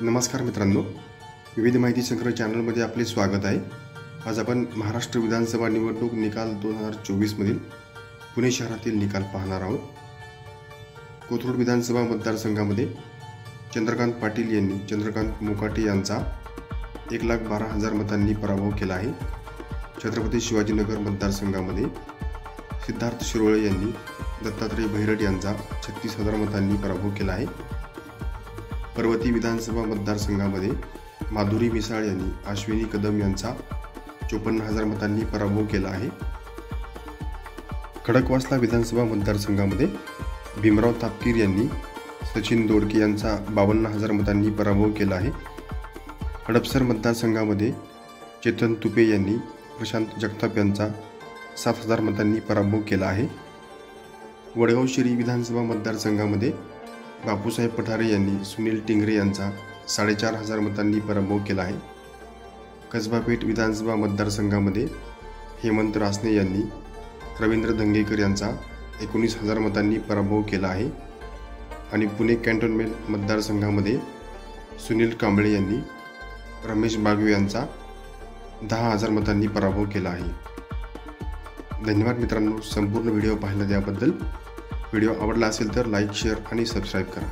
नमस्कार मित्रांनो, विविध माहिती संग्रह चॅनलमध्ये आपले स्वागत आहे। आज आपण महाराष्ट्र विधानसभा निवडणूक निकाल 2024 मधील पुणे शहरातील निकाल पाहणार आहोत। कोथरूड विधानसभा मतदारसंघामध्ये चंद्रकांत पाटील यांनी चंद्रकांत मोकाटे यांचा 1,12,000 मतांनी पराभव केला आहे। छत्रपती शिवाजीनगर मतदारसंघामध्ये सिद्धार्थ शिरोळे यांनी दत्तात्रय भैरट यांचा 36,000 मतांनी पराभव केला आहे। पर्वती विधानसभा मतदारसंघामध्ये माधुरी मिसाळ यांनी अश्विनी कदम यांचा 54,000 मतांनी पराभव केला आहे। खडकवासला विधानसभा मतदारसंघामध्ये भीमराव तापकीर यांनी सचिन दोडके यांचा 52,000 मतांनी पराभव केला आहे। हडपसर मतदारसंघामध्ये चेतन तुपे यांनी प्रशांत जगताप यांचा 7,000 मतांनी पराभव केला आहे। वडगाव शिरी विधानसभा मतदारसंघामध्ये बापूसाहेब पठारे यांनी सुनील टिंगरे यांचा 4,500 मतांनी पराभव केला आहे। कसबा पेठ विधानसभा मतदारसंघामध्ये हेमंत रासने यांनी रवींद्र धंगेकर यांचा 19,000 मतांनी पराभव केला आहे। आणि पुणे कॅन्टोन्मेंट मतदारसंघामध्ये सुनील कांबळे यांनी रमेश बागवे यांचा 10,000 मतांनी पराभव केला आहे। धन्यवाद मित्रांनो, संपूर्ण व्हिडिओ पाहिला त्याबद्दल। व्हिडिओ आवडला असेल तर लाईक, शेअर आणि सबस्क्राईब करा।